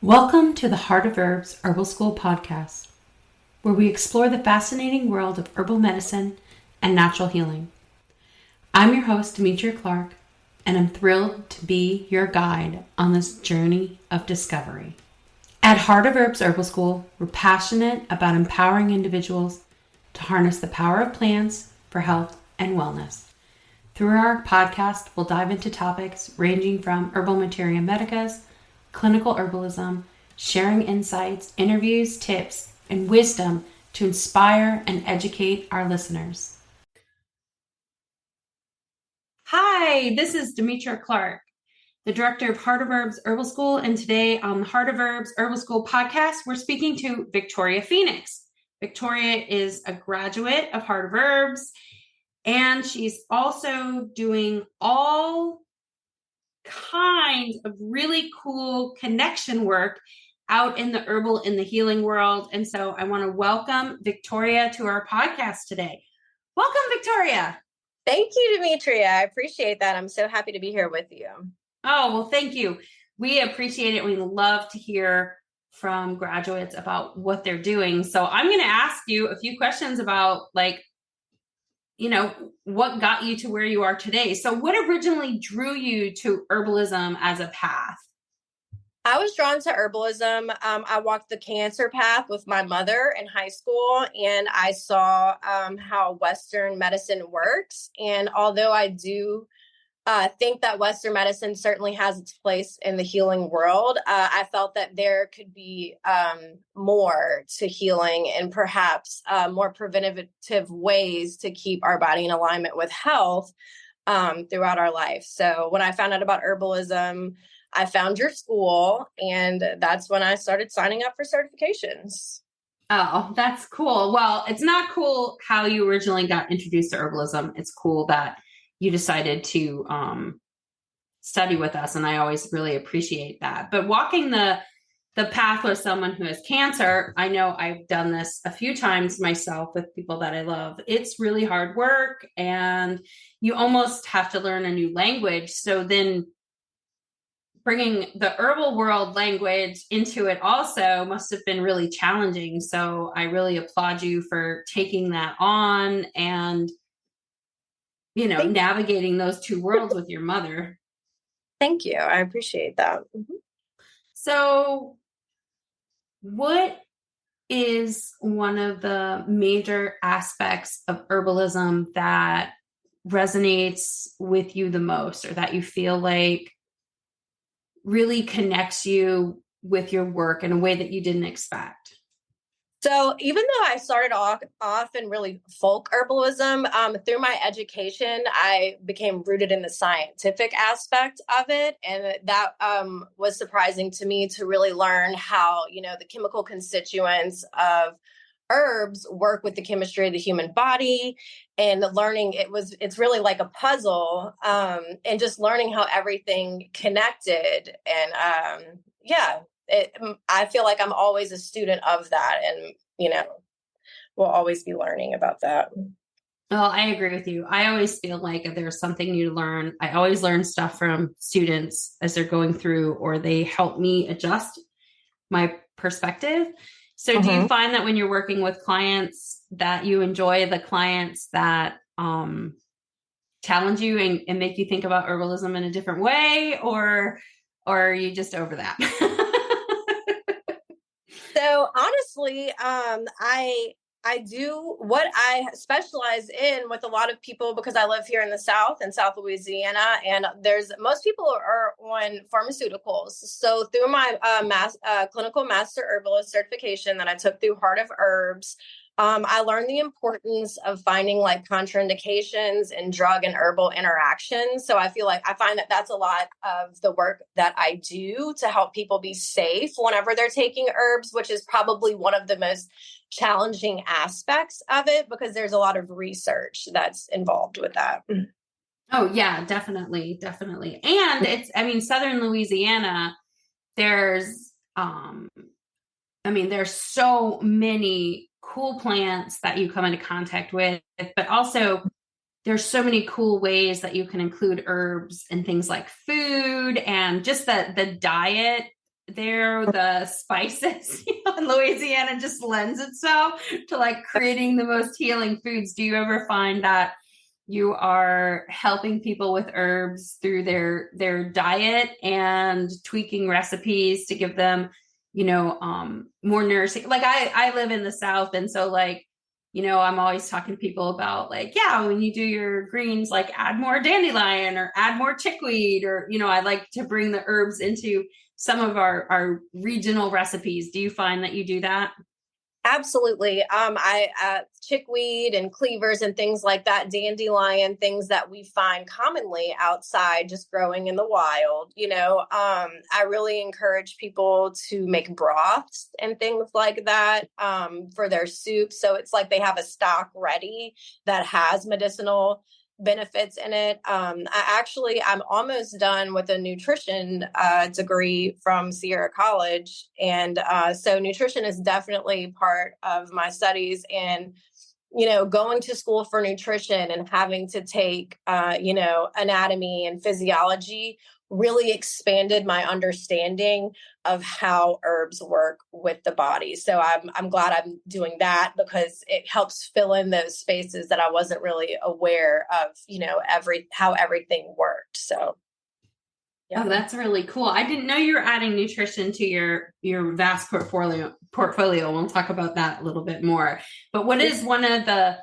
Welcome to the Heart of Herbs Herbal School podcast, where we explore the fascinating world of herbal medicine and natural healing. I'm your host, Demetria Clark, and I'm thrilled to be your guide on this journey of discovery. At Heart of Herbs Herbal School, we're passionate about empowering individuals to harness the power of plants for health and wellness. Through our podcast, we'll dive into topics ranging from herbal materia medicas, clinical herbalism, sharing insights, interviews, tips, and wisdom to inspire and educate our listeners. Hi, this is Demetria Clark, the director of Heart of Herbs Herbal School, and today on the Heart of Herbs Herbal School podcast, we're speaking to Victoria Phoenix. Victoria is a graduate of Heart of Herbs, and she's also doing all kinds of really cool connection work out in the herbal and the healing world. And so I want to welcome Victoria to our podcast today. Welcome, Victoria. Thank you, Demetria. I appreciate that. I'm so happy to be here with you. Oh, well, thank you. We appreciate it. We love to hear from graduates about what they're doing. So I'm going to ask you a few questions about what got you to where you are today. So what originally drew you to herbalism as a path? I was drawn to herbalism. I walked the cancer path with my mother in high school, and I saw how Western medicine works. And although I do think that Western medicine certainly has its place in the healing world, I felt that there could be more to healing and perhaps more preventative ways to keep our body in alignment with health throughout our life. So when I found out about herbalism, I found your school, and that's when I started signing up for certifications. Oh, that's cool. Well, it's not cool how you originally got introduced to herbalism. It's cool that you decided to study with us, and I always really appreciate that. But walking the path with someone who has cancer, I know I've done this a few times myself with people that I love. It's really hard work, and you almost have to learn a new language. So then bringing the herbal world language into it also must have been really challenging. So I really applaud you for taking that on and, navigating those two worlds with your mother. Thank you. I appreciate that. Mm-hmm. So what is one of the major aspects of herbalism that resonates with you the most, or that you feel like really connects you with your work in a way that you didn't expect? So even though I started off in really folk herbalism, through my education, I became rooted in the scientific aspect of it. And that was surprising to me to really learn how, the chemical constituents of herbs work with the chemistry of the human body, and learning it's really like a puzzle, and just learning how everything connected. And I feel like I'm always a student of that, and we'll always be learning about that. Well, I agree with you. I always feel like if there's something new to learn, I always learn stuff from students as they're going through, or they help me adjust my perspective. So do you find that when you're working with clients that you enjoy the clients that challenge you and make you think about herbalism in a different way, or are you just over that? So honestly, I do what I specialize in with a lot of people, because I live here in the South, in South Louisiana, and most people are on pharmaceuticals. So through my clinical master herbalist certification that I took through Heart of Herbs, I learned the importance of finding like contraindications in drug and herbal interactions. So I find that that's a lot of the work that I do to help people be safe whenever they're taking herbs, which is probably one of the most challenging aspects of it, because there's a lot of research that's involved with that. Oh yeah, definitely. And Southern Louisiana, there's so many cool plants that you come into contact with, but also there's so many cool ways that you can include herbs and things like food, and just the diet they're the spices, in Louisiana just lends itself to like creating the most healing foods. Do you ever find that you are helping people with herbs through their diet and tweaking recipes to give them, more nourishing? Like I live in the South, and so like, I'm always talking to people about like, yeah, when you do your greens, like add more dandelion or add more chickweed, or, I like to bring the herbs into some of our regional recipes. Do you find that you do that? Absolutely. I chickweed and cleavers and things like that, dandelion, things that we find commonly outside, just growing in the wild. I really encourage people to make broths and things like that for their soup. So it's like they have a stock ready that has medicinal benefits in it. I'm almost done with a nutrition degree from Sierra College. And so nutrition is definitely part of my studies. And, going to school for nutrition and having to take, anatomy and physiology really expanded my understanding of how herbs work with the body. So I'm glad I'm doing that, because it helps fill in those spaces that I wasn't really aware of, how everything worked. So yeah. Oh, that's really cool. I didn't know you were adding nutrition to your vast portfolio. We'll talk about that a little bit more. But what is one of the,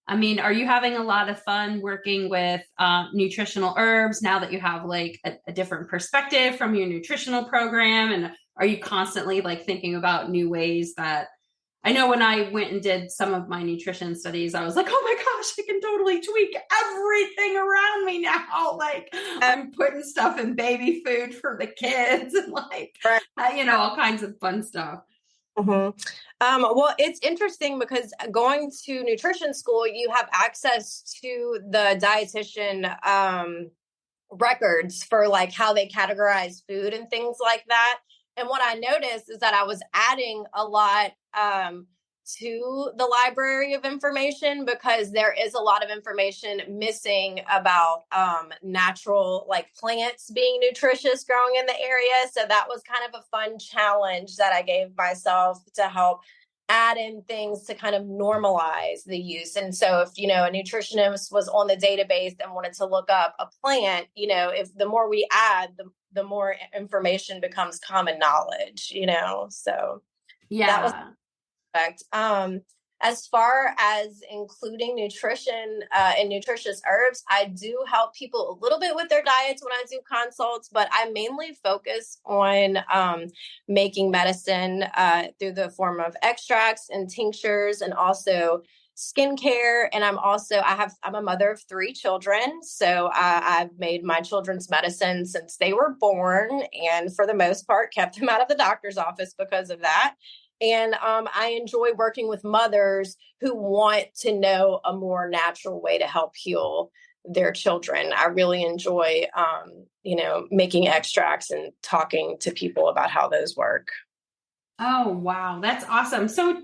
are you having a lot of fun working with nutritional herbs now that you have like a different perspective from your nutritional program? And are you constantly like thinking about new ways that, I know when I went and did some of my nutrition studies, I was like, oh my gosh, I can totally tweak everything around me now. Like I'm putting stuff in baby food for the kids and like, all kinds of fun stuff. Mm-hmm. Well, it's interesting because going to nutrition school, you have access to the dietitian records for like how they categorize food and things like that. And what I noticed is that I was adding a lot to the library of information, because there is a lot of information missing about natural like plants being nutritious growing in the area. So that was kind of a fun challenge that I gave myself to help add in things to kind of normalize the use. And so if, a nutritionist was on the database and wanted to look up a plant, if the more we add, the more information becomes common knowledge, so yeah, that was perfect. As far as including nutrition and nutritious herbs, I do help people a little bit with their diets when I do consults, but I mainly focus on making medicine through the form of extracts and tinctures, and also skincare. And I'm a mother of 3 children. So I've made my children's medicine since they were born, and for the most part kept them out of the doctor's office because of that. And I enjoy working with mothers who want to know a more natural way to help heal their children. I really enjoy, making extracts and talking to people about how those work. Oh, wow. That's awesome. So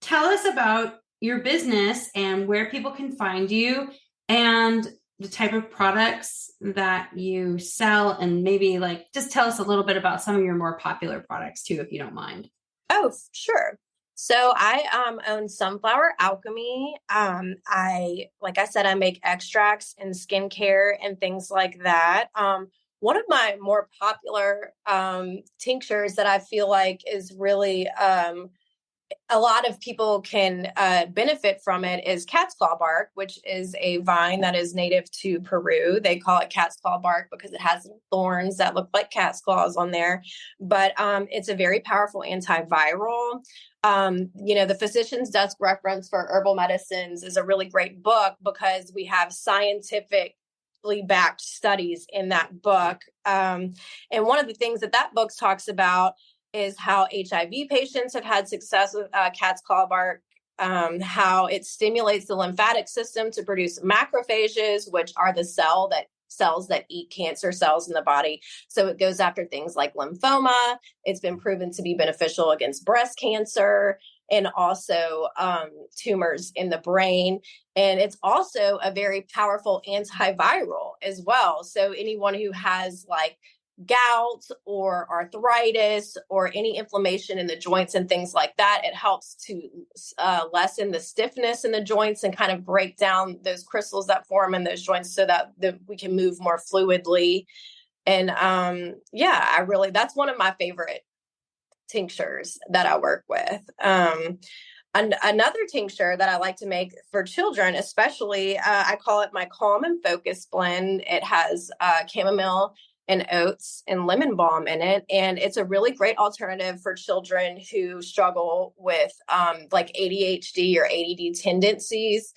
tell us about your business and where people can find you and the type of products that you sell, and maybe like just tell us a little bit about some of your more popular products too, if you don't mind. Oh, sure. So I own Sunflower Alchemy. Like I said, I make extracts and skincare and things like that. One of my more popular tinctures that I feel like is really a lot of people can benefit from it is cat's claw bark, which is a vine that is native to Peru. They call it cat's claw bark because it has thorns that look like cat's claws on there. But it's a very powerful antiviral. The Physician's Desk Reference for Herbal Medicines is a really great book because we have scientifically backed studies in that book. And one of the things that book talks about is how HIV patients have had success with cat's claw bark, how it stimulates the lymphatic system to produce macrophages, which are the cells that eat cancer cells in the body. So it goes after things like lymphoma. It's been proven to be beneficial against breast cancer and also tumors in the brain. And it's also a very powerful antiviral as well. So anyone who has like gout or arthritis or any inflammation in the joints and things like that. It helps to lessen the stiffness in the joints and kind of break down those crystals that form in those joints so that we can move more fluidly. And that's one of my favorite tinctures that I work with. And another tincture that I like to make for children, especially, I call it my Calm and Focus blend. It has chamomile and oats and lemon balm in it. And it's a really great alternative for children who struggle with like ADHD or ADD tendencies.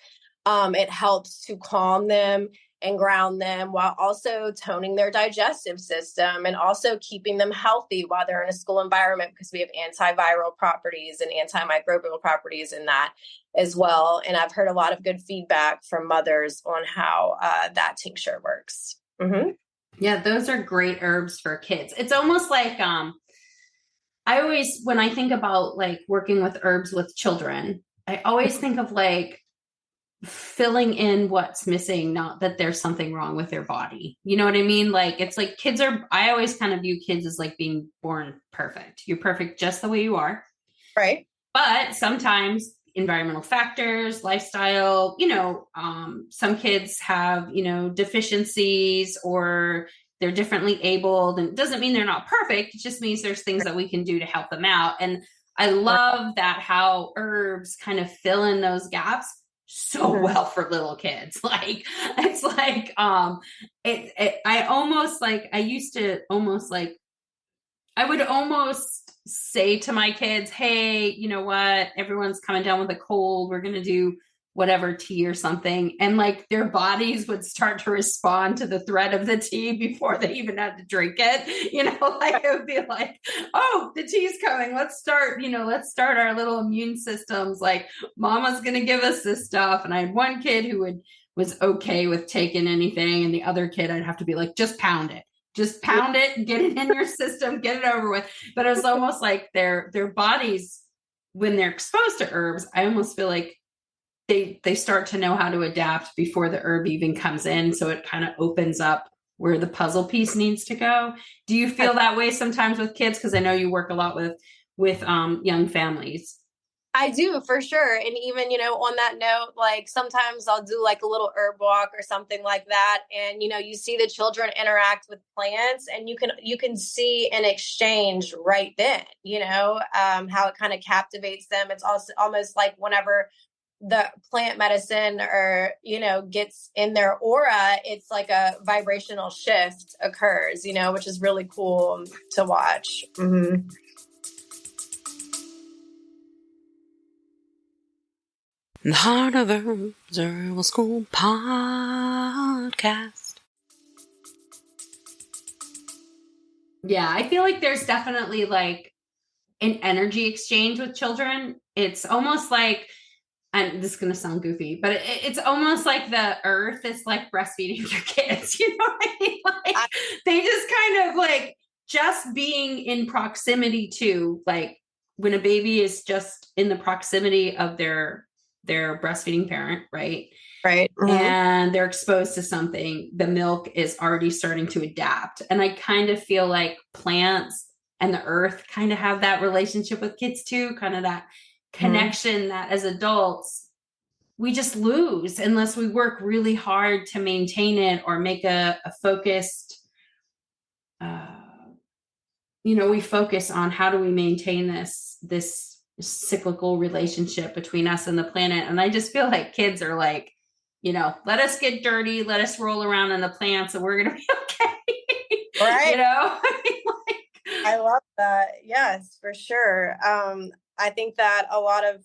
It helps to calm them and ground them while also toning their digestive system and also keeping them healthy while they're in a school environment, because we have antiviral properties and antimicrobial properties in that as well. And I've heard a lot of good feedback from mothers on how that tincture works. Mm-hmm. Yeah, those are great herbs for kids. It's almost like I always, when I think about like working with herbs with children, I always think of like filling in what's missing, not that there's something wrong with their body. You know what I mean? Like, it's like kids are, I always kind of view kids as like being born perfect. You're perfect just the way you are. Right. But sometimes environmental factors, lifestyle, some kids have, deficiencies or they're differently abled, and it doesn't mean they're not perfect. It just means there's things that we can do to help them out. And I love that how herbs kind of fill in those gaps so well for little kids. Like, it's like, I almost like, I used to almost like, I would almost say to my kids, hey, you know what? Everyone's coming down with a cold. We're going to do whatever tea or something. And like their bodies would start to respond to the threat of the tea before they even had to drink it. Like it would be like, oh, the tea's coming. Let's start our little immune systems. Like mama's going to give us this stuff. And I had one kid who was okay with taking anything. And the other kid, I'd have to be like, just pound it. Just pound it, get it in your system, get it over with. But it was almost like their bodies, when they're exposed to herbs, I almost feel like they start to know how to adapt before the herb even comes in. So it kind of opens up where the puzzle piece needs to go. Do you feel that way sometimes with kids? Because I know you work a lot with young families. I do, for sure. And even, on that note, like sometimes I'll do like a little herb walk or something like that. And, you see the children interact with plants and you can see an exchange right then, how it kind of captivates them. It's also almost like whenever the plant medicine or, gets in their aura, it's like a vibrational shift occurs, which is really cool to watch. Mm-hmm. The Heart of Herbs Herbal School podcast. Yeah, I feel like there's definitely like an energy exchange with children. It's almost like, and this is going to sound goofy, but it's almost like the earth is like breastfeeding your kids. You know what I mean? Like they just kind of like just being in proximity to, like when a baby is just in the proximity of their breastfeeding parent, right? Right. Mm-hmm. And they're exposed to something, the milk is already starting to adapt. And I kind of feel like plants and the earth kind of have that relationship with kids too, kind of that connection that as adults, we just lose unless we work really hard to maintain it or make a focused, we focus on how do we maintain this cyclical relationship between us and the planet. And I just feel like kids are like, let us get dirty, let us roll around in the plants and we're going to be okay. Right. Like, I love that. Yes, for sure. I think that a lot of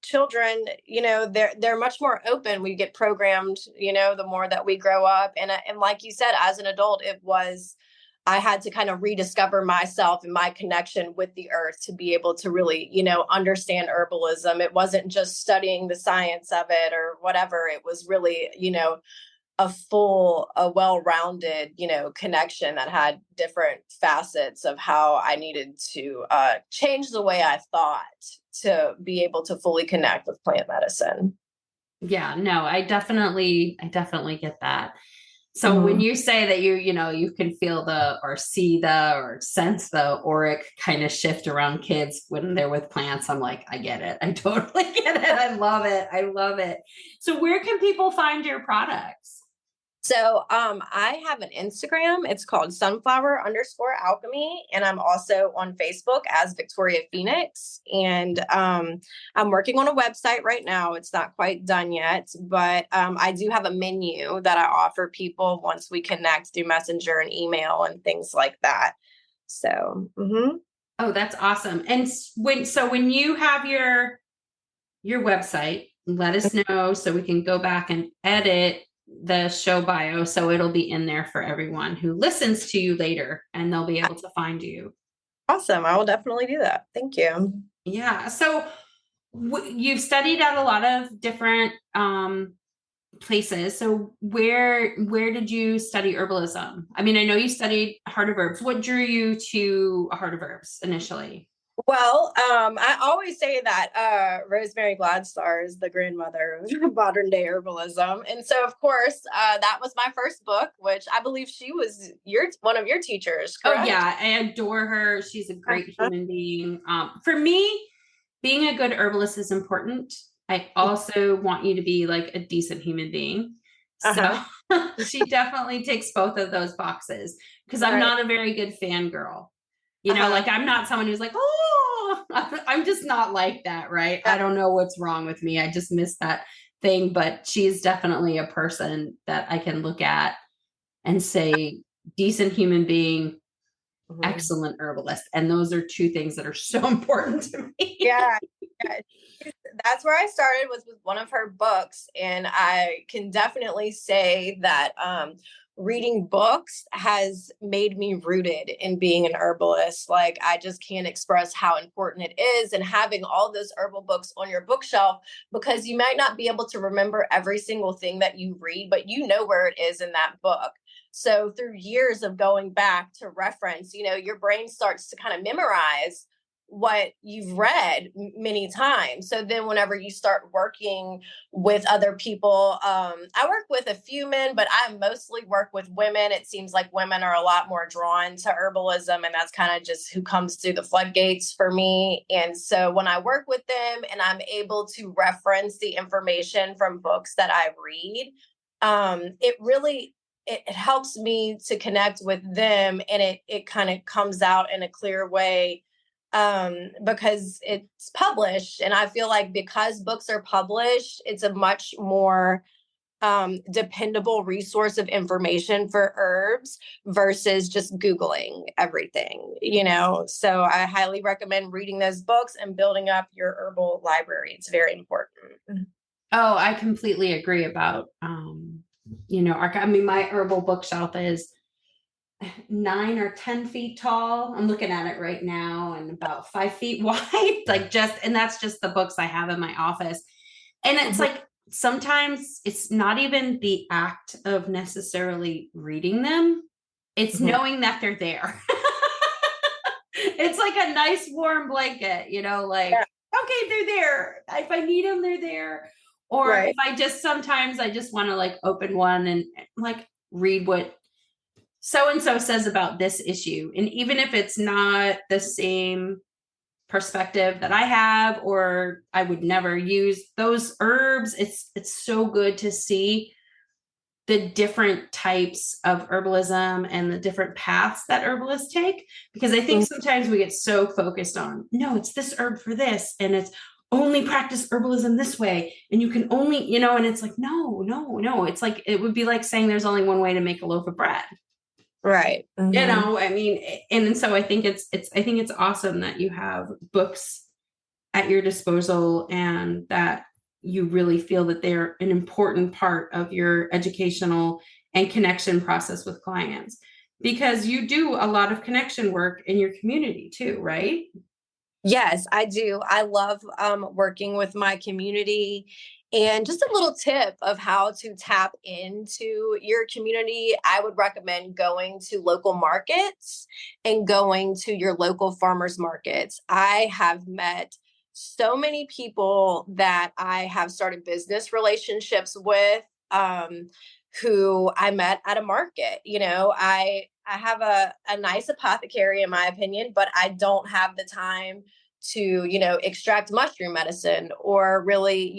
children, they're much more open. We get programmed, the more that we grow up. And like you said, as an adult, I had to kind of rediscover myself and my connection with the earth to be able to really, understand herbalism. It wasn't just studying the science of it or whatever. It was really, a well-rounded, connection that had different facets of how I needed to change the way I thought to be able to fully connect with plant medicine. Yeah, no, I definitely get that. So when you say that you can feel or see or sense the auric kind of shift around kids when they're with plants, I'm like, I get it. I totally get it. I love it. I love it. So where can people find your products? So I have an Instagram. It's called sunflower_alchemy. And I'm also on Facebook as Victoria Phoenix. And I'm working on a website right now. It's not quite done yet, but I do have a menu that I offer people once we connect through Messenger and email and things like that. So, Oh, that's awesome. And when you have your website, let us know so we can go back and edit the show bio so it'll be in there for everyone who listens to you later and they'll be able to find you. Awesome. I will definitely do that. Thank you. Yeah. So you've studied at a lot of different places. So where did you study herbalism? I mean, I know you studied Heart of Herbs. What drew you to Heart of Herbs initially? Well, I always say that Rosemary Gladstar is the grandmother of modern day herbalism, and so of course that was my first book, which I believe she was one of your teachers, correct? Oh yeah, I adore her. She's a great human being. For me, being a good herbalist is important. I also want you to be like a decent human being. So she definitely ticks both of those boxes because I'm not a very good fangirl. Like I'm not someone who's like, oh, I'm just not like that, right? I don't know what's wrong with me. I just miss that thing. But she's definitely a person that I can look at and say, decent human being, excellent herbalist. And those are two things that are so important to me. Yeah. That's where I started was with one of her books. And I can definitely say that reading books has made me rooted in being an herbalist. Like I just can't express how important it is, and having all those herbal books on your bookshelf, because you might not be able to remember every single thing that you read, but you know where it is in that book. So through years of going back to reference, your brain starts to kind of memorize what you've read many times. So then whenever you start working with other people, I work with a few men, but I mostly work with women. It seems like women are a lot more drawn to herbalism, and that's kind of just who comes through the floodgates for me. And so when I work with them and I'm able to reference the information from books that I read, it helps me to connect with them, and it kind of comes out in a clear way because it's published. And I feel like because books are published, it's a much more dependable resource of information for herbs versus just Googling everything, So I highly recommend reading those books and building up your herbal library. It's very important. Oh, I completely agree about, my herbal bookshelf is 9 or 10 feet tall. I'm looking at it right now, and about 5 feet wide, and that's just the books I have in my office. And it's like, sometimes it's not even the act of necessarily reading them. It's knowing that they're there. It's like a nice warm blanket, okay, they're there. If I need them, they're there. Or if sometimes I just want to open one and read what so-and-so says about this issue. And even if it's not the same perspective that I have, or I would never use those herbs, it's so good to see the different types of herbalism and the different paths that herbalists take. Because I think sometimes we get so focused on, no, it's this herb for this, and it's only practice herbalism this way. And you can only, and it's like, no. It's like, it would be like saying there's only one way to make a loaf of bread. Right. And so I think it's awesome that you have books at your disposal and that you really feel that they're an important part of your educational and connection process with clients, because you do a lot of connection work in your community too, right? Yes, I do. I love working with my community. And just a little tip of how to tap into your community, I would recommend going to local markets and going to your local farmers markets. I have met so many people that I have started business relationships with, who I met at a market. I have a nice apothecary, in my opinion, but I don't have the time to, extract mushroom medicine, or really,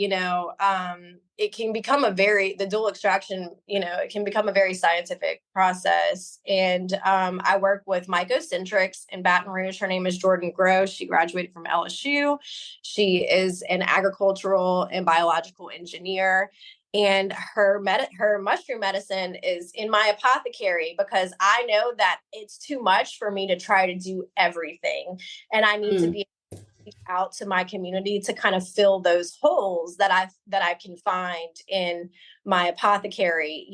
it can become the dual extraction, it can become a very scientific process. And I work with mycocentrics in Baton Rouge. Her name is Jordan Gross. She graduated from LSU. She is an agricultural and biological engineer. And her mushroom medicine is in my apothecary, because I know that it's too much for me to try to do everything. And I need to be out to my community to kind of fill those holes that I can find in my apothecary,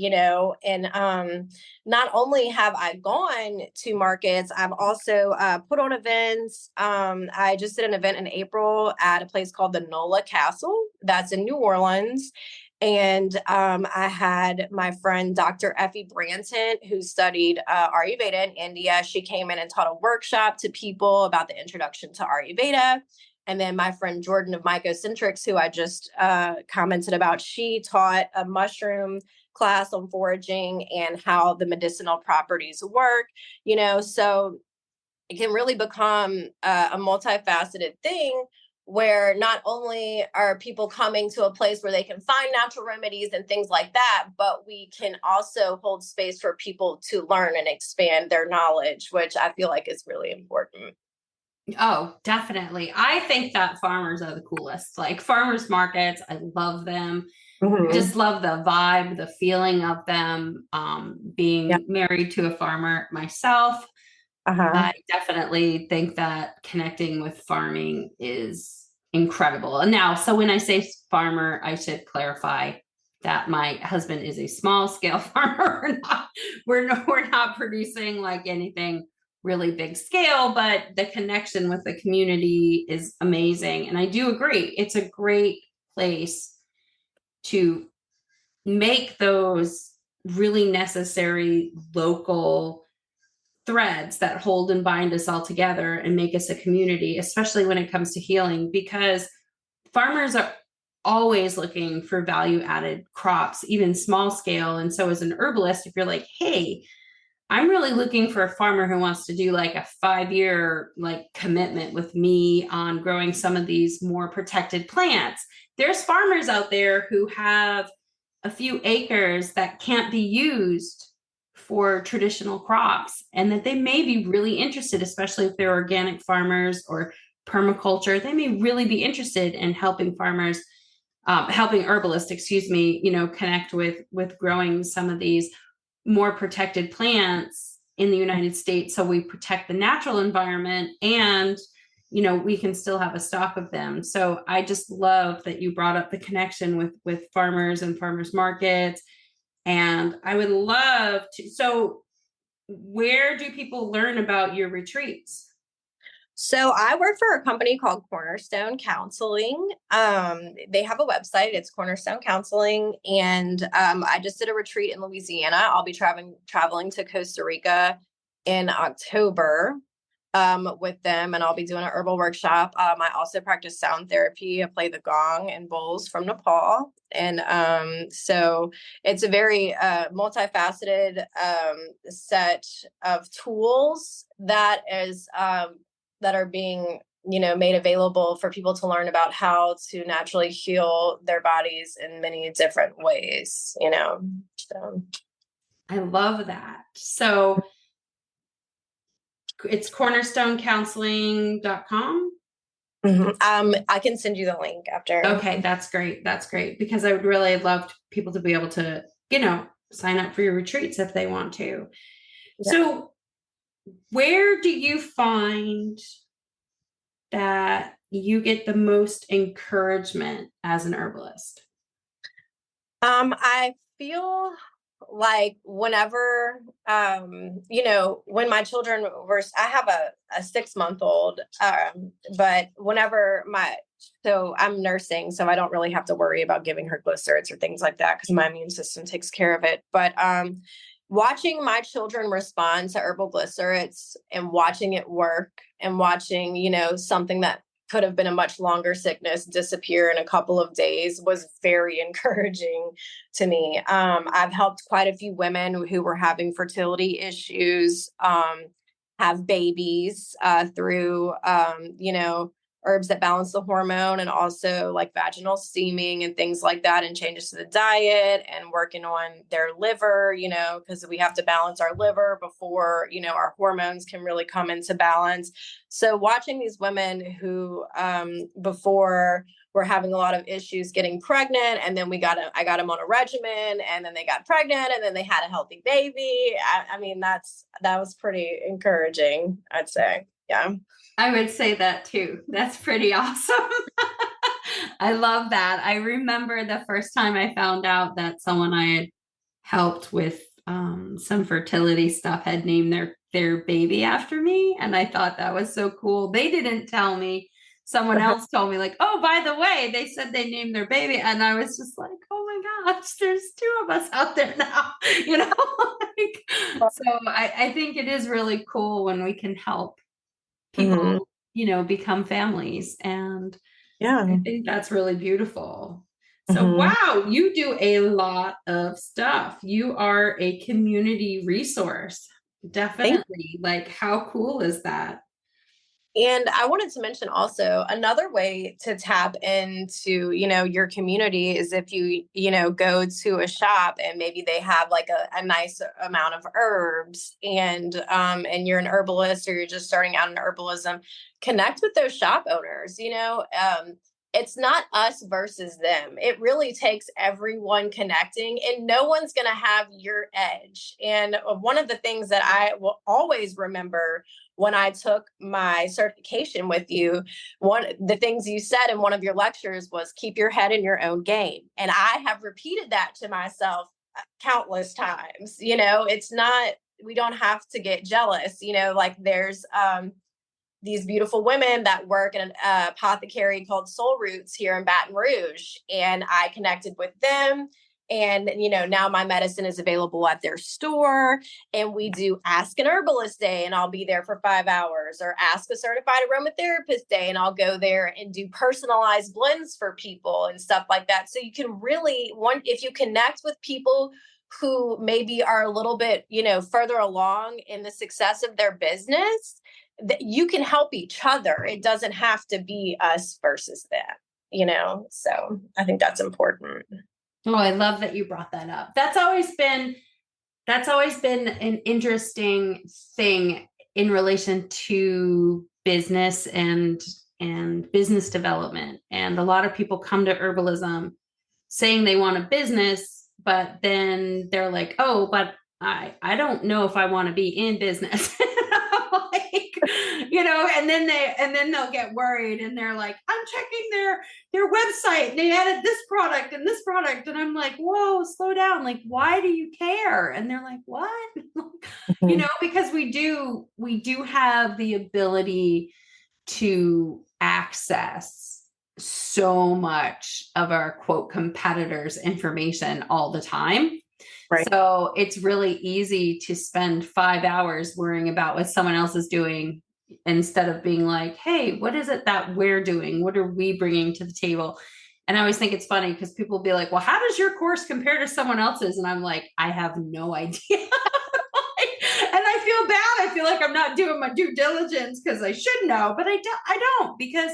and not only have I gone to markets, I've also put on events. I just did an event in April at a place called the Nola Castle that's in New Orleans. And I had my friend, Dr. Effie Branton, who studied Ayurveda in India. She came in and taught a workshop to people about the introduction to Ayurveda. And then my friend Jordan of Mycocentrics, who I just commented about, she taught a mushroom class on foraging and how the medicinal properties work, so it can really become a multifaceted thing, where not only are people coming to a place where they can find natural remedies and things like that, but we can also hold space for people to learn and expand their knowledge, which I feel like is really important. Oh, definitely. I think that farmers are the coolest. Like farmers markets, I love them. Mm-hmm. Just love the vibe, the feeling of them. Being married to a farmer myself, I definitely think that connecting with farming is incredible. And now, so when I say farmer, I should clarify that my husband is a small scale farmer. We're not producing like anything really big scale, but the connection with the community is amazing. And I do agree. It's a great place to make those really necessary local threads that hold and bind us all together and make us a community, especially when it comes to healing, because farmers are always looking for value added crops, even small scale. And so as an herbalist, if you're like, hey, I'm really looking for a farmer who wants to do like a 5-year like commitment with me on growing some of these more protected plants. There's farmers out there who have a few acres that can't be used for traditional crops, and that they may be really interested, especially if they're organic farmers or permaculture. They may really be interested in helping farmers, helping herbalists, connect with growing some of these more protected plants in the United States, so we protect the natural environment and we can still have a stock of them. So I just love that you brought up the connection with farmers and farmers markets. And I would love to, so where do people learn about your retreats? So I work for a company called Cornerstone Counseling. They have a website. It's Cornerstone Counseling, and I just did a retreat in Louisiana. I'll be traveling to Costa Rica in October with them, and I'll be doing an herbal workshop. I also practice sound therapy. I play the gong and bowls from Nepal, and so it's a very multifaceted set of tools that are being made available for people to learn about how to naturally heal their bodies in many different ways. So I love that. So it's cornerstonecounseling.com. I can send you the link after. Okay, that's great. That's great, because I would really love people to be able to sign up for your retreats if they want to. Yeah. So where do you find that you get the most encouragement as an herbalist? I feel like whenever, when my children were, I have a 6-month-old, but whenever so I'm nursing, so I don't really have to worry about giving her glycerids or things like that, because my immune system takes care of it. But watching my children respond to herbal glycerids and watching it work, and watching, something that could have been a much longer sickness disappear in a couple of days was very encouraging to me. I've helped quite a few women who were having fertility issues have babies through, herbs that balance the hormone, and also like vaginal steaming and things like that, and changes to the diet, and working on their liver, because we have to balance our liver before, our hormones can really come into balance. So watching these women who before were having a lot of issues getting pregnant, and then I got them on a regimen, and then they got pregnant, and then they had a healthy baby. I mean, that was pretty encouraging, I'd say. Yeah. I would say that too. That's pretty awesome. I love that. I remember the first time I found out that someone I had helped with some fertility stuff had named their baby after me. And I thought that was so cool. They didn't tell me. Someone else told me, like, oh, by the way, they said they named their baby. And I was just like, oh my gosh, there's two of us out there now, so I think it is really cool when we can help people, become families. And yeah, I think that's really beautiful. So, wow, you do a lot of stuff. You are a community resource. Definitely. Like, how cool is that? And I wanted to mention also another way to tap into, your community is if you, go to a shop and maybe they have like a nice amount of herbs, and you're an herbalist, or you're just starting out in herbalism, connect with those shop owners. It's not us versus them. It really takes everyone connecting, and no one's going to have your edge. And one of the things that I will always remember when I took my certification with you, the things you said in one of your lectures was keep your head in your own game. And I have repeated that to myself countless times. It's not, we don't have to get jealous, like there's, these beautiful women that work in an apothecary called Soul Roots here in Baton Rouge. And I connected with them. And, now my medicine is available at their store, and we do Ask an Herbalist Day, and I'll be there for 5 hours, or Ask a Certified Aromatherapist Day, and I'll go there and do personalized blends for people and stuff like that. So you can really, if you connect with people who maybe are a little bit, further along in the success of their business, that you can help each other. It doesn't have to be us versus them, so I think that's important. Oh, I love that you brought that up. That's always been an interesting thing in relation to business and business development. And a lot of people come to herbalism saying they want a business, but then they're like, oh, but I don't know if I want to be in business. And then they'll get worried, and they're like, I'm checking their website, and they added this product and this product. And I'm like, whoa, slow down. Like, why do you care? And they're like, what? Because we do have the ability to access so much of our quote competitors' information all the time. Right. So it's really easy to spend 5 hours worrying about what someone else is doing, instead of being like, hey, what is it that we're doing? What are we bringing to the table? And I always think it's funny because people will be like, well, how does your course compare to someone else's? And I'm like, I have no idea. And I feel bad. I feel like I'm not doing my due diligence because I should know, but I don't, because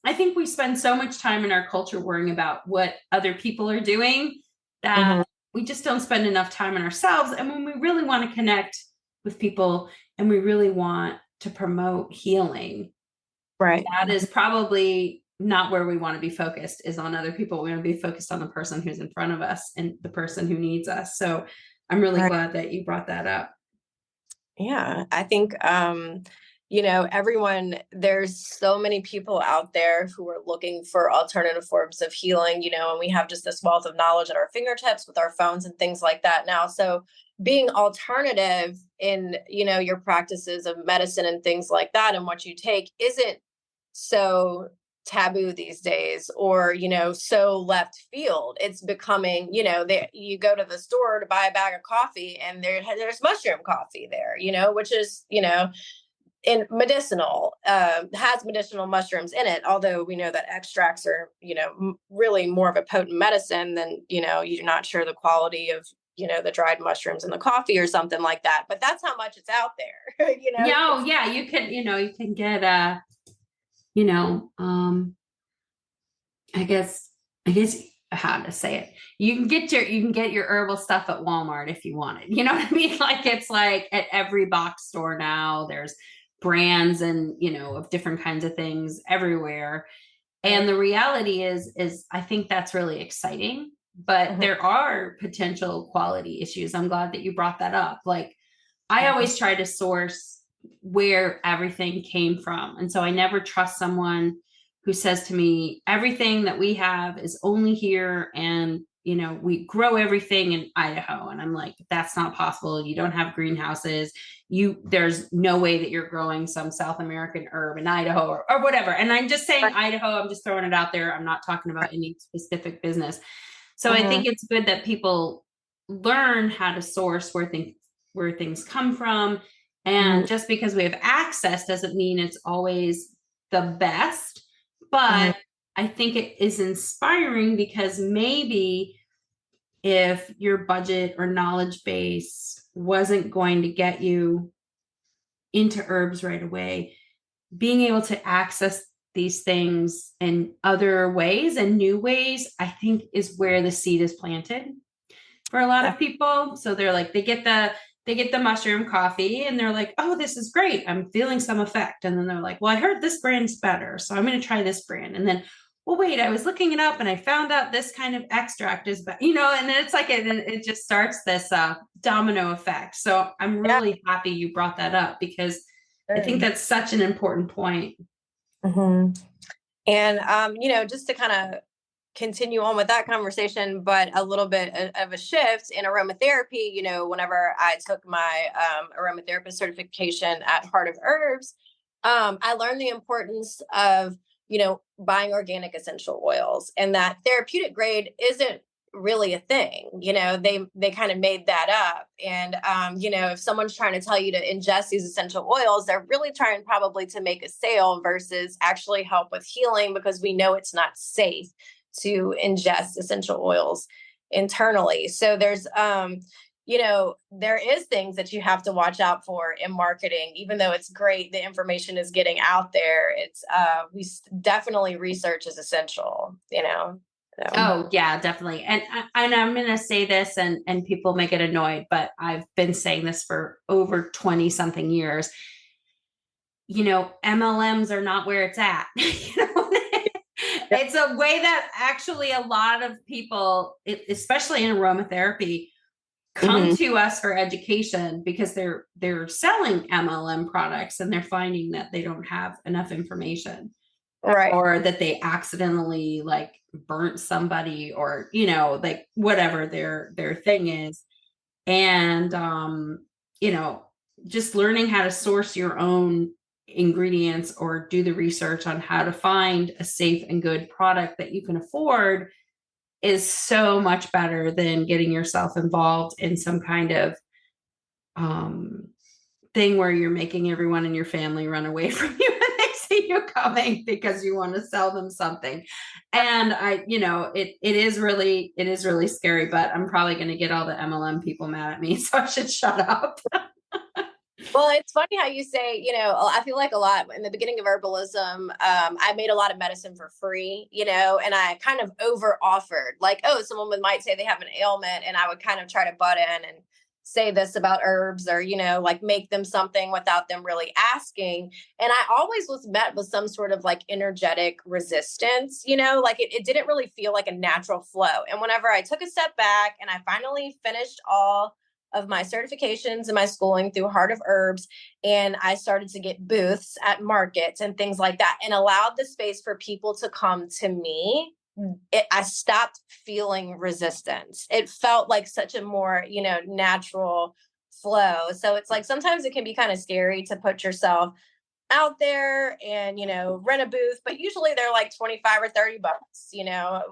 I think we spend so much time in our culture worrying about what other people are doing that we just don't spend enough time on ourselves. And when we really want to connect with people and we really want to promote healing, right, that is probably not where we want to be focused, is on other people. We want to be focused on the person who's in front of us and the person who needs us. So I'm really glad that you brought that up. Yeah, I think, everyone, there's so many people out there who are looking for alternative forms of healing, and we have just this wealth of knowledge at our fingertips with our phones and things like that now. So being alternative in, your practices of medicine and things like that, and what you take isn't so taboo these days, or so left field. It's becoming, you go to the store to buy a bag of coffee, and there's mushroom coffee there, which is in medicinal, has medicinal mushrooms in it, although we know that extracts are, really more of a potent medicine than, you're not sure the quality of, the dried mushrooms in the coffee or something like that. But that's how much it's out there. Yeah, oh, yeah, you can get you know, I guess I guess how to say it. You can get your herbal stuff at Walmart if you want it. You know what I mean? Like it's like at every box store now. There's brands and of different kinds of things everywhere. And the reality is I think that's really exciting, but Mhm. there are potential quality issues. I'm glad that you brought that up. Like I always try to source where everything came from. And so I never trust someone who says to me, everything that we have is only here and we grow everything in Idaho. And I'm like, that's not possible. You don't have greenhouses. There's no way that you're growing some South American herb in Idaho or whatever. And I'm just saying Right. Idaho, I'm just throwing it out there. I'm not talking about any specific business. So I Mhm. think it's good that people learn how to source where things come from. And Mhm. just because we have access doesn't mean it's always the best. Mhm. But I think it is inspiring because maybe if your budget or knowledge base wasn't going to get you into herbs right away, being able to access these things in other ways and new ways, I think is where the seed is planted for a lot of people. So they're like, they get the mushroom coffee and they're like, oh, this is great. I'm feeling some effect. And then they're like, well, I heard this brand's better. So I'm going to try this brand. And then, well, wait, I was looking it up and I found out this kind of extract is better, and then it's like, it just starts this domino effect. So I'm Yeah. really happy you brought that up because I think Sure. that's such an important point. Mhm. And just to kind of continue on with that conversation, but a little bit of a shift in aromatherapy. Whenever I took my aromatherapist certification at Heart of Herbs, I learned the importance of buying organic essential oils, and that therapeutic grade isn't really a thing. They kind of made that up. And if someone's trying to tell you to ingest these essential oils, they're really trying probably to make a sale versus actually help with healing, because we know it's not safe to ingest essential oils internally. So there is things that you have to watch out for in marketing. Even though it's great, the information is getting out there. It's definitely research is essential. So. Oh yeah, definitely. And I'm going to say this and people may get annoyed, but I've been saying this for over 20 something years. MLMs are not where it's at. It's a way that actually a lot of people, especially in aromatherapy, come Mhm. to us for education because they're selling MLM products and they're finding that they don't have enough information Right. or that they accidentally like burnt somebody or like whatever their thing is. And you know just learning how to source your own ingredients or do the research on how to find a safe and good product that you can afford is so much better than getting yourself involved in some kind of um thing where you're making everyone in your family run away from you when they see you coming because you want to sell them something. And it is really scary, but I'm probably going to get all the MLM people mad at me, so I should shut up. Well, it's funny how you say, I feel like a lot in the beginning of herbalism, I made a lot of medicine for free, and I kind of over offered, like, oh, someone might say they have an ailment, and I would kind of try to butt in and say this about herbs, or, like make them something without them really asking. And I always was met with some sort of like energetic resistance, like it didn't really feel like a natural flow. And whenever I took a step back and I finally finished all of my certifications and my schooling through Heart of Herbs. And I started to get booths at markets and things like that, and allowed the space for people to come to me. I stopped feeling resistance. It felt like such a more, natural flow. So it's like sometimes it can be kind of scary to put yourself out there and rent a booth, but usually they're like 25 or 30 bucks.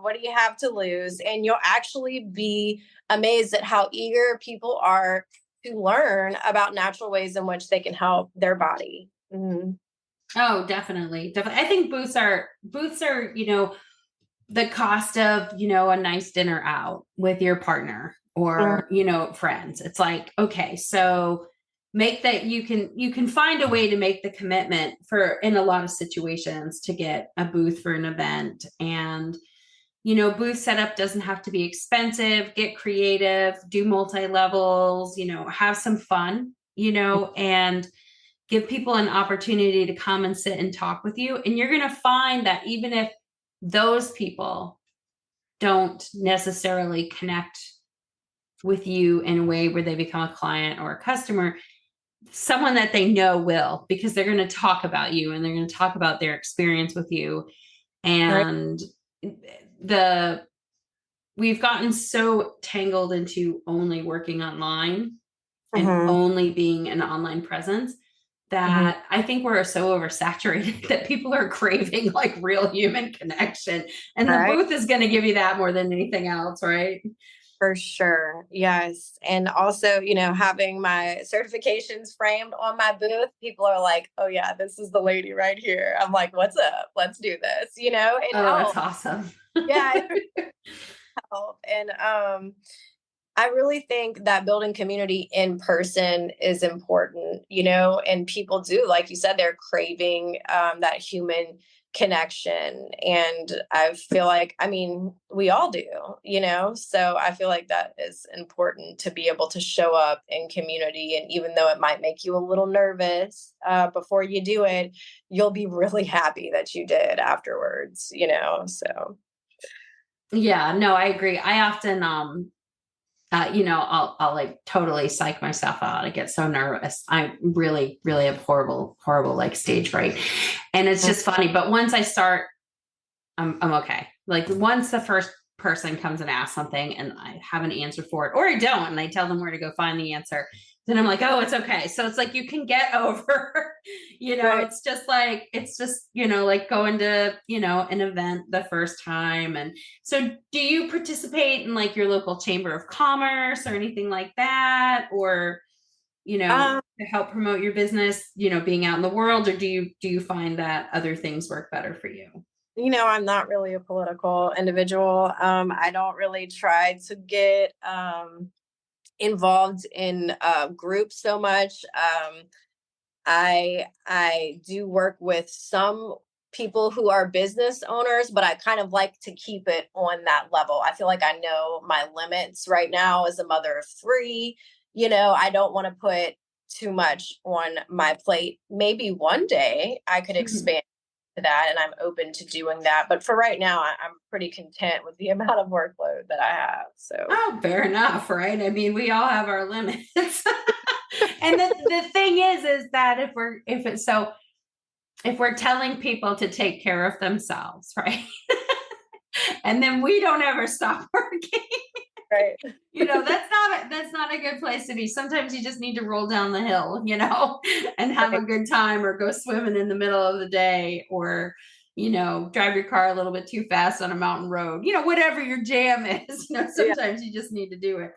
What do you have to lose? And you'll actually be amazed at how eager people are to learn about natural ways in which they can help their body. Mm-hmm. Oh, definitely. Definitely. I think booths are, the cost of, a nice dinner out with your partner or, friends. It's like, okay, so make that you can find a way to make the commitment for in a lot of situations to get a booth for an event. And booth setup doesn't have to be expensive. Get creative, do multi levels, have some fun, and give people an opportunity to come and sit and talk with you. And you're going to find that even if those people don't necessarily connect with you in a way where they become a client or a customer, someone that they know will, because they're going to talk about you and they're going to talk about their experience with you. Right. And the we've gotten so tangled into only working online and Mm-hmm. only being an online presence Mm-hmm. that I think we're so oversaturated that people are craving like real human connection. And the Right. booth is going to give you that more than anything else, right? For sure. Yes. And also, having my certifications framed on my booth, people are like, oh, yeah, this is the lady right here. I'm like, what's up? Let's do this, it Oh, that's helps. awesome. Yeah, it helps. And I really think that building community in person is important, and people do, like you said, they're craving that human connection. And I feel like, I mean, we all do, so I feel like that is important to be able to show up in community. And even though it might make you a little nervous before you do it, you'll be really happy that you did afterwards, so. Yeah, no, I agree. I often I'll like totally psych myself out. I get so nervous. I really, really have horrible, horrible like stage fright. And it's just funny. But once I start, I'm okay. Like once the first person comes and asks something and I have an answer for it, or I don't, and I tell them where to go find the answer, then I'm like, oh, it's okay. So it's like you can get over, Right. it's just, like going to, an event the first time. And so do you participate in like your local chamber of commerce or anything like that? Or, Um, to help promote your business, being out in the world, or do you find that other things work better for you? I'm not really a political individual. I don't really try to get involved in groups so much. I do work with some people who are business owners, but I kind of like to keep it on that level. I feel like I know my limits right now as a mother of three. I don't want to put too much on my plate. Maybe one day I could Mhm. expand to that, and I'm open to doing that. But for right now, I'm pretty content with the amount of workload that I have. So, Oh, fair enough, right? I mean, we all have our limits. And the thing is that if we're telling people to take care of themselves, right? And then we don't ever stop working, right. that's not a good place to be. Sometimes you just need to roll down the hill, and have a Right. good time, or go swimming in the middle of the day, or drive your car a little bit too fast on a mountain road, whatever your jam is. Yeah. Sometimes you just need to do it.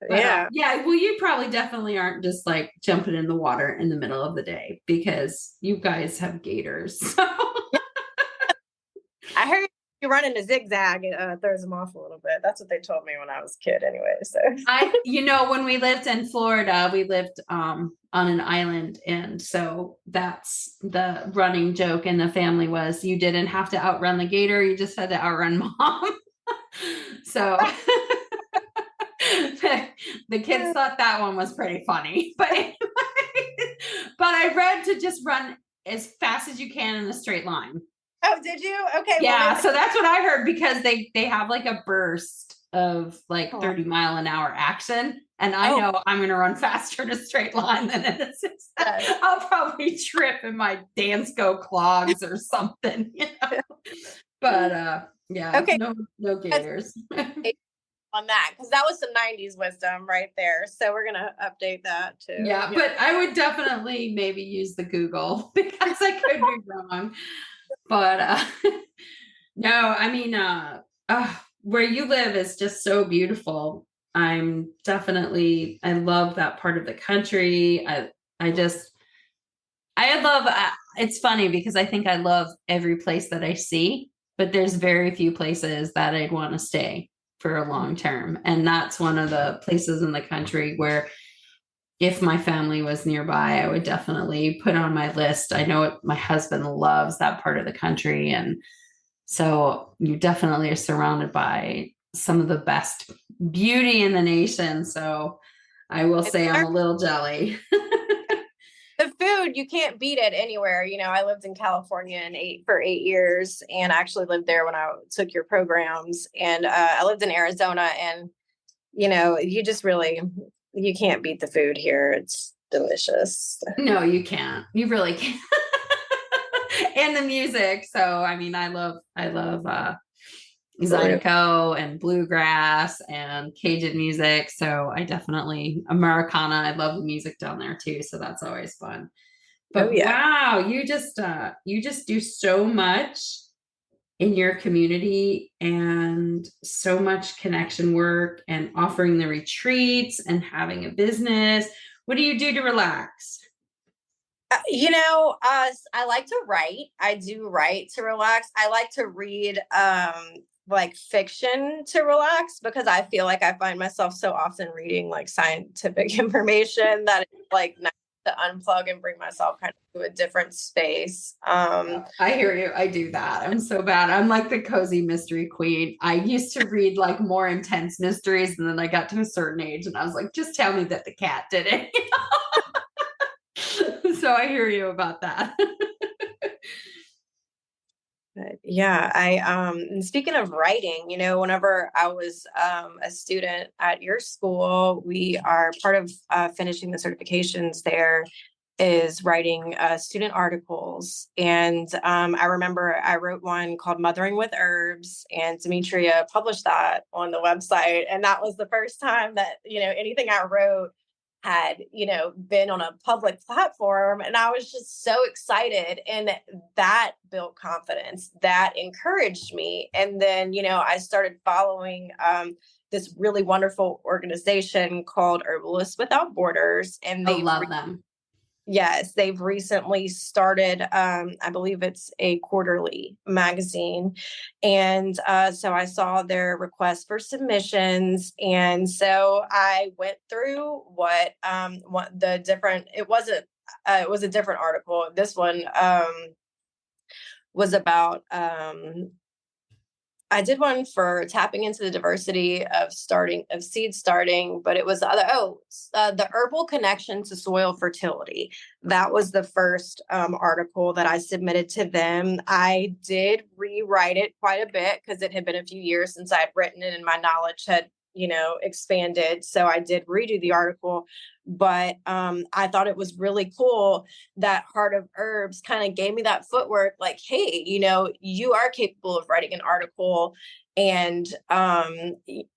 But Yeah. yeah, well, you probably definitely aren't just like jumping in the water in the middle of the day because you guys have gators. So I heard you running a zigzag. It throws them off a little bit. That's what they told me when I was a kid, anyway. So, when we lived in Florida, we lived on an island, and so that's the running joke in the family was you didn't have to outrun the gator, you just had to outrun mom. So the kids thought that one was pretty funny, but but I read to just run as fast as you can in a straight line. oh, did you? Okay, well, Yeah, maybe. so that's what I heard because they have like a burst of like Oh, 30-mile-an-hour action. And I oh, know I'm gonna run faster in a straight line than in a zigzag. yes. I'll probably trip in my Dansko clogs or something. But yeah, Okay, no let's gators. take on that because that was some '90s wisdom right there. So we're gonna update that too. Yeah, Yeah. but I would definitely maybe use the Google because I could be wrong. But no, I mean, where you live is just so beautiful. I love that part of the country. I just, I love, it's funny because I think I love every place that I see, but there's very few places that I'd want to stay for a long term. And that's one of the places in the country where if my family was nearby, I would definitely put on my list. I know my husband loves that part of the country. And so you definitely are surrounded by some of the best beauty in the nation. So I will say I'm a little jelly. The food, you can't beat it anywhere. I lived in California for 8 years, and I actually lived there when I took your programs. And I lived in Arizona, and you just really, you can't beat the food here. It's delicious. No, you can't. You really can't. And the music. So I mean, I love Zydeco and bluegrass and Cajun music. So I definitely Americana. I love the music down there too. So that's always fun. But yeah. wow, you just do so much in your community and so much connection work and offering the retreats and having a business. What do you do to relax? I like to write. I do write to relax. I like to read like fiction to relax, because I feel like I find myself so often reading like scientific information that it's like nice to unplug and bring myself kind of to a different space. I hear you. I do that. I'm so bad. I'm like the cozy mystery queen. I used to read like more intense mysteries, and then I got to a certain age and I was like, just tell me that the cat did it. So I hear you about that. But yeah, and speaking of writing, whenever I was a student at your school, we are part of finishing the certifications there is writing student articles. And I remember I wrote one called Mothering with Herbs, and Demetria published that on the website. And that was the first time that, anything I wrote had, been on a public platform. And I was just so excited. And that built confidence, that encouraged me. And then, I started following this really wonderful organization called Herbalists Without Borders. And I love them. Yes, they've recently started, I believe it's a quarterly magazine. And so I saw their request for submissions. And so I went through what the different, it was a different article. This one was about, I did one for tapping into the diversity of seed starting, but it was the herbal connection to soil fertility. That was the first article that I submitted to them. I did rewrite it quite a bit because it had been a few years since I had written it and my knowledge had, expanded. So I did redo the article, but I thought it was really cool that Heart of Herbs kind of gave me that footwork, like, hey, you are capable of writing an article, and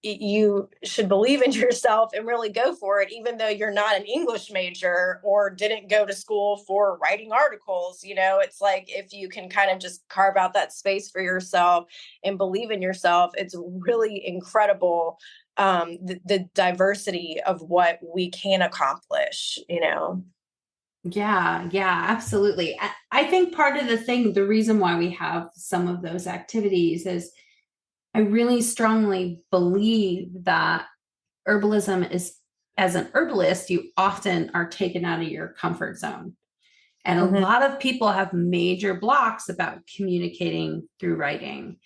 you should believe in yourself and really go for it, even though you're not an English major or didn't go to school for writing articles. It's like, if you can kind of just carve out that space for yourself and believe in yourself, it's really incredible, the diversity of what we can accomplish. Yeah, absolutely. I think part of the reason why we have some of those activities is I really strongly believe that herbalism is, as an herbalist, you often are taken out of your comfort zone. And a lot of people have major blocks about communicating through writing.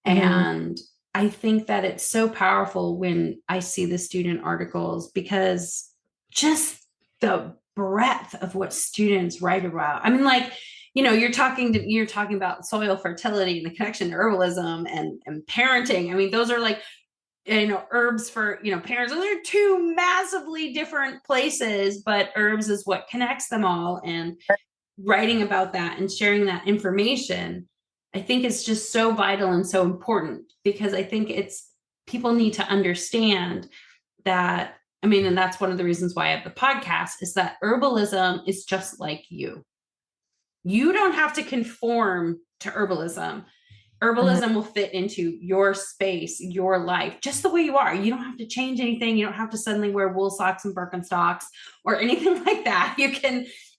And I think that it's so powerful when I see the student articles, because just the breadth of what students write about. I mean, like, you're talking about soil fertility and the connection to herbalism and parenting. I mean, those are like, herbs for, parents. Those are two massively different places, but herbs is what connects them all. And writing about that and sharing that information, I think it's just so vital and so important, because I think people need to understand that. I mean, and that's one of the reasons why I have the podcast, is that herbalism is just like you. You don't have to conform to herbalism. Herbalism will fit into your space, your life, just the way you are. You don't have to change anything. You don't have to suddenly wear wool socks and Birkenstocks or anything like that.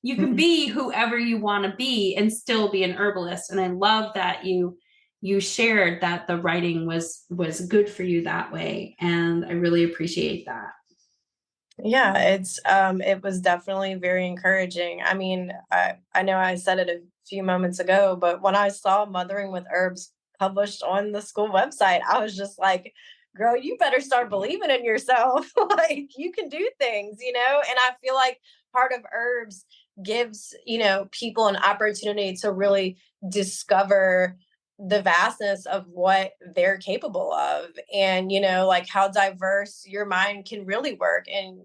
you can be whoever you want to be and still be an herbalist. And I love that you shared that the writing was good for you that way. And I really appreciate that. Yeah, it was definitely very encouraging. I mean, I know I said it a few moments ago, but when I saw Mothering with Herbs published on the school website, I was just like, girl, you better start believing in yourself. Like you can do things, you know? And I feel like Heart of Herbs gives, you know, people an opportunity to really discover the vastness of what they're capable of, and you know, like how diverse your mind can really work. And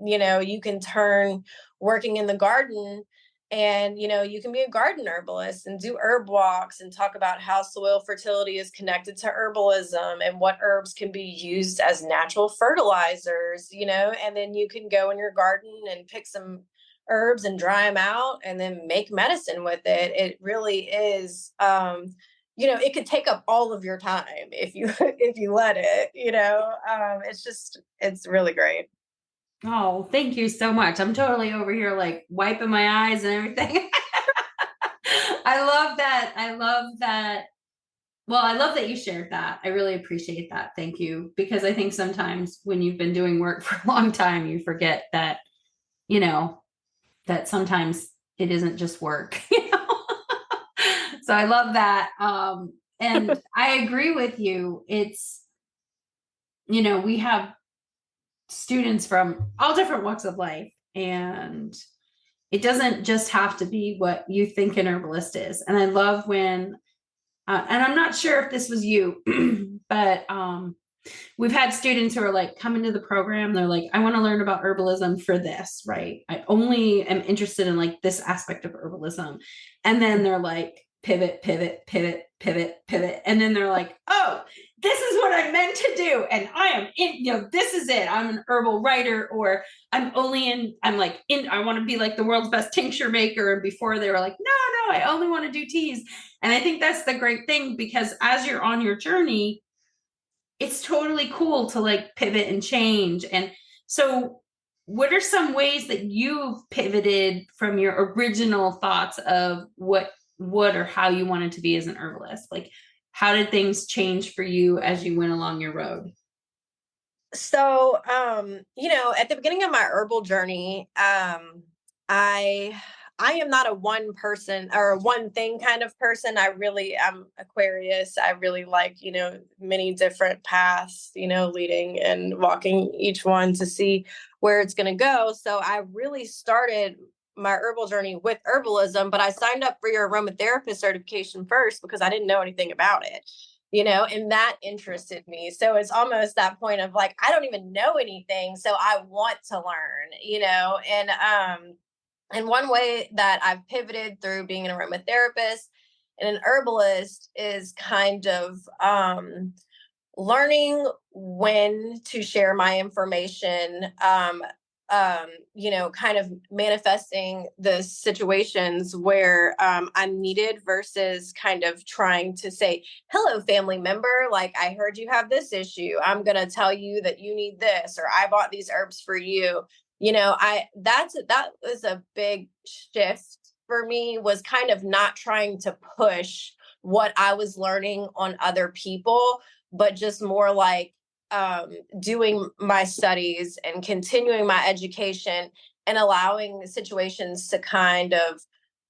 you know, you can turn working in the garden, and you know, you can be a garden herbalist and do herb walks and talk about how soil fertility is connected to herbalism and what herbs can be used as natural fertilizers, you know. And then you can go in your garden and pick some herbs and dry them out and then make medicine with it. It really is, you know, it could take up all of your time if you if you let it, you know. It's really great. Oh, thank you so much. I'm totally over here like wiping my eyes and everything. I love that. I love that. Well, I love that you shared that. I really appreciate that. Thank you. Because I think sometimes when you've been doing work for a long time, you forget that, you know, that sometimes it isn't just work, you know? So I love that. And I agree with you. It's, you know, we have students from all different walks of life, and it doesn't just have to be what you think an herbalist is. And I love when, and I'm not sure if this was you, but we've had students who are like coming to the program. They're like, I want to learn about herbalism for this, right? I only am interested in like this aspect of herbalism. And then they're like, pivot, pivot, pivot, pivot, pivot. And then they're like, oh, this is what I meant to do. And I am in, you know, this is it. I'm an herbal writer, or I'm like, I want to be like the world's best tincture maker. And before they were like, no, I only want to do teas. And I think that's the great thing, because as you're on your journey, it's totally cool to like pivot and change. And so what are some ways that you've pivoted from your original thoughts of what or how you wanted to be as an herbalist? Like, how did things change for you as you went along your road? So, you know, at the beginning of my herbal journey, I am not a one person or a one thing kind of person. I'm Aquarius. I really like, you know, many different paths, you know, leading and walking each one to see where it's going to go. So I really started my herbal journey with herbalism, but I signed up for your aromatherapist certification first because I didn't know anything about it, you know, and that interested me. So it's almost that point of like, I don't even know anything, so I want to learn, you know. And one way that I've pivoted through being an aromatherapist and an herbalist is kind of learning when to share my information, you know, kind of manifesting the situations where I'm needed versus kind of trying to say, hello, family member, like I heard you have this issue. I'm going to tell you that you need this, or I bought these herbs for you. You know, that was a big shift for me, was kind of not trying to push what I was learning on other people, but just more like doing my studies and continuing my education and allowing situations to kind of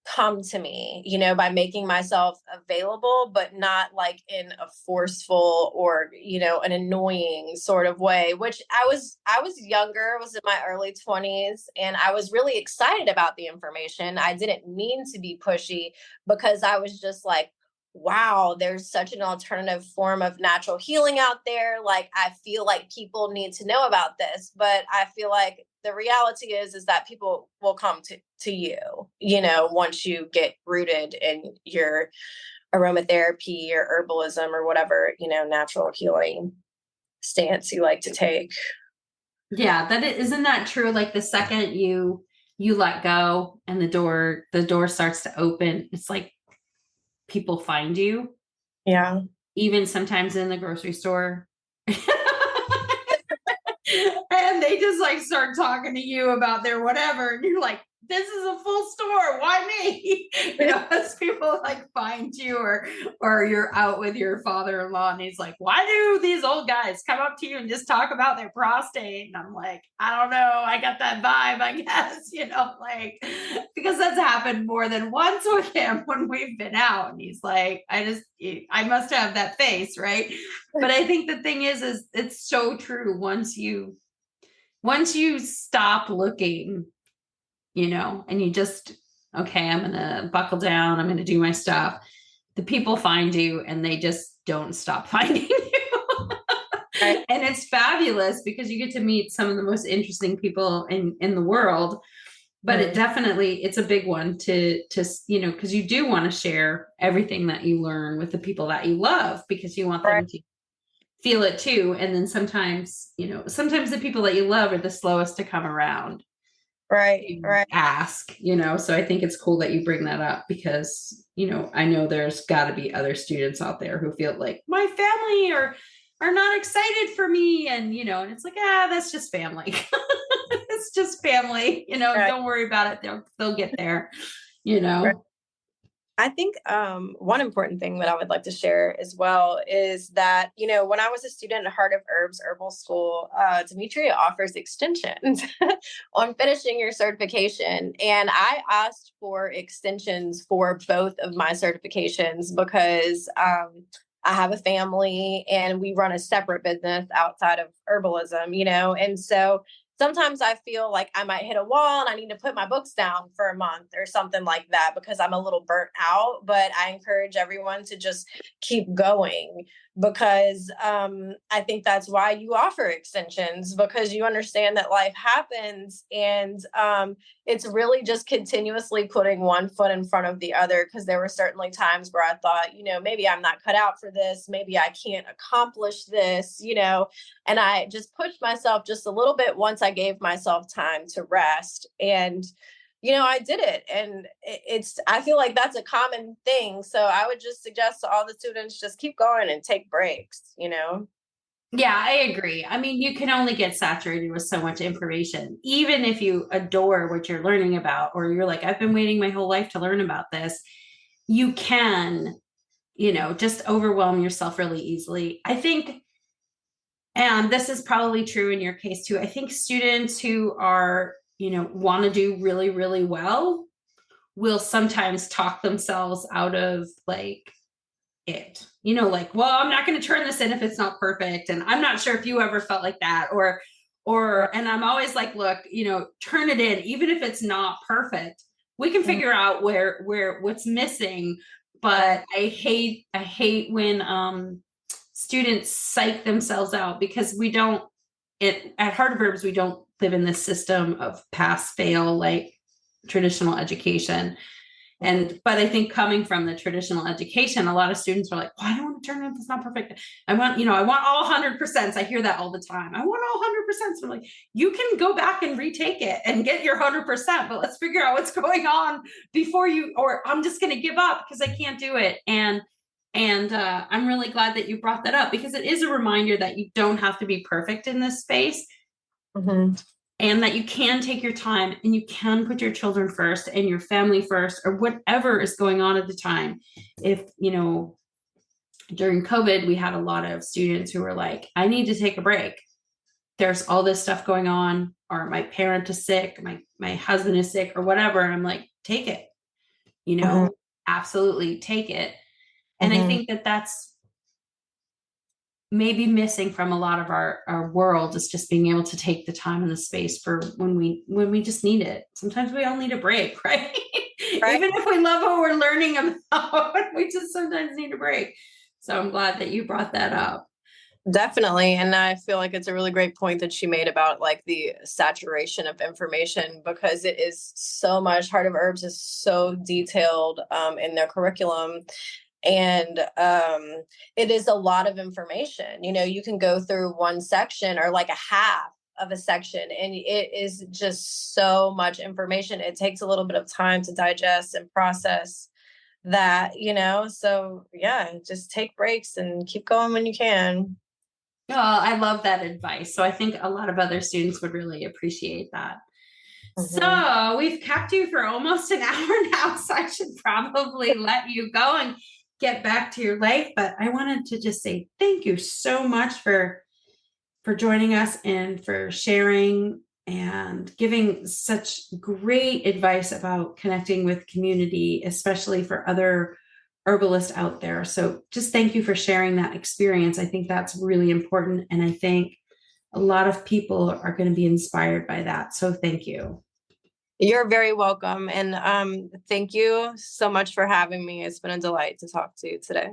come to me, you know, by making myself available, but not like in a forceful or, you know, an annoying sort of way, which I was younger, I was in my early 20s, and I was really excited about the information. I didn't mean to be pushy because I was just like, wow, there's such an alternative form of natural healing out there. Like, I feel like people need to know about this, but I feel like the reality is that people will come to you, you know, once you get rooted in your aromatherapy or herbalism or whatever, you know, natural healing stance you like to take. Yeah, isn't that true? Like the second you let go and the door starts to open, it's like people find you. Yeah. Even sometimes in the grocery store. And they just like start talking to you about their whatever. And you're like, this is a full store. Why me? As people like find you or you're out with your father-in-law and he's like, why do these old guys come up to you and just talk about their prostate? And I'm like, I don't know. I got that vibe, I guess, like, because that's happened more than once with him when we've been out. And he's like, I must have that face, right? But I think the thing is it's so true. Once you stop looking, and you just, okay, I'm going to buckle down. I'm going to do my stuff. The people find you and they just don't stop finding you. Right. And it's fabulous because you get to meet some of the most interesting people in the world. But it's a big one to, because you do want to share everything that you learn with the people that you love, because you want them to feel it too. And then sometimes the people that you love are the slowest to come around. Right. Ask, so I think it's cool that you bring that up because, I know there's got to be other students out there who feel like my family are not excited for me. And, and it's like, that's just family. It's just family, don't worry about it. They'll get there, Right. I think one important thing that I would like to share as well is that, when I was a student at Heart of Herbs Herbal School, Demetria offers extensions on finishing your certification. And I asked for extensions for both of my certifications because I have a family and we run a separate business outside of herbalism, and so sometimes I feel like I might hit a wall and I need to put my books down for a month or something like that because I'm a little burnt out. But I encourage everyone to just keep going because I think that's why you offer extensions, because you understand that life happens and it's really just continuously putting one foot in front of the other, because there were certainly times where I thought, maybe I'm not cut out for this. Maybe I can't accomplish this, and I just pushed myself just a little bit once I gave myself time to rest. And, I did it. And I feel like that's a common thing. So I would just suggest to all the students, just keep going and take breaks, Yeah, I agree. I mean, you can only get saturated with so much information, even if you adore what you're learning about, or you're like, I've been waiting my whole life to learn about this. You can, just overwhelm yourself really easily. I think, and this is probably true in your case too, I think students who are, want to do really, really well will sometimes talk themselves out of like it, like, well, I'm not going to turn this in if it's not perfect. And I'm not sure if you ever felt like that and I'm always like, look, turn it in, even if it's not perfect, we can figure out where what's missing. But I hate when students psych themselves out, because at Heart of Herbs, we don't live in this system of pass fail like traditional education. But I think coming from the traditional education, a lot of students are like, well, I don't want to turn it if it's not perfect. I want all 100%. I hear that all the time. I want all 100%. So I'm like, you can go back and retake it and get your 100%, but let's figure out what's going on before or I'm just going to give up because I can't do it. And I'm really glad that you brought that up, because it is a reminder that you don't have to be perfect in this space. Mm-hmm. And that you can take your time and you can put your children first and your family first, or whatever is going on at the time. If, during COVID, we had a lot of students who were like, I need to take a break. There's all this stuff going on, or my parent is sick, my husband is sick, or whatever. And I'm like, take it, absolutely take it. And I think that that's maybe missing from a lot of our world, is just being able to take the time and the space for when we just need it. Sometimes we all need a break, right? Even if we love what we're learning about, we just sometimes need a break. So I'm glad that you brought that up. Definitely. And I feel like it's a really great point that she made about like the saturation of information, because it is so much. Heart of Herbs is so detailed in their curriculum. And it is a lot of information. You can go through one section or like a half of a section, and it is just so much information. It takes a little bit of time to digest and process that, so yeah, just take breaks and keep going when you can. Oh, I love that advice. So I think a lot of other students would really appreciate that. So we've kept you for almost an hour now, so I should probably let you go and get back to your life. But I wanted to just say thank you so much for joining us and for sharing and giving such great advice about connecting with community, especially for other herbalists out there. So just thank you for sharing that experience. I think that's really important. And I think a lot of people are going to be inspired by that. So thank you. You're very welcome. And thank you so much for having me. It's been a delight to talk to you today.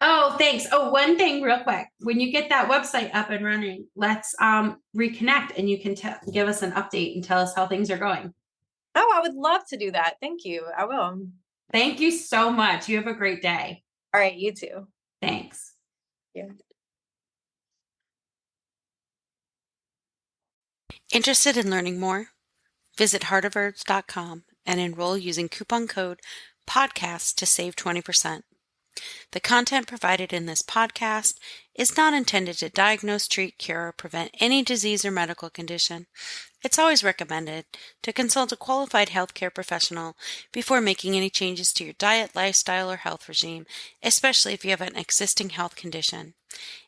Oh, thanks. Oh, one thing real quick. When you get that website up and running, let's reconnect and you can give us an update and tell us how things are going. Oh, I would love to do that. Thank you. I will. Thank you so much. You have a great day. All right. You too. Thanks. Yeah. Interested in learning more? Visit heartofherbs.com and enroll using coupon code podcast to save 20%. The content provided in this podcast is not intended to diagnose, treat, cure, or prevent any disease or medical condition. It's always recommended to consult a qualified healthcare professional before making any changes to your diet, lifestyle, or health regime, especially if you have an existing health condition.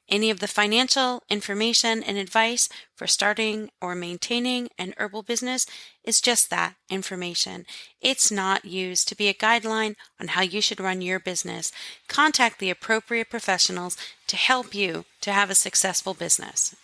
Any of the financial information and advice for starting or maintaining an herbal business is just that, information. It's not used to be a guideline on how you should run your business. Contact the appropriate professionals to help you to have a successful business.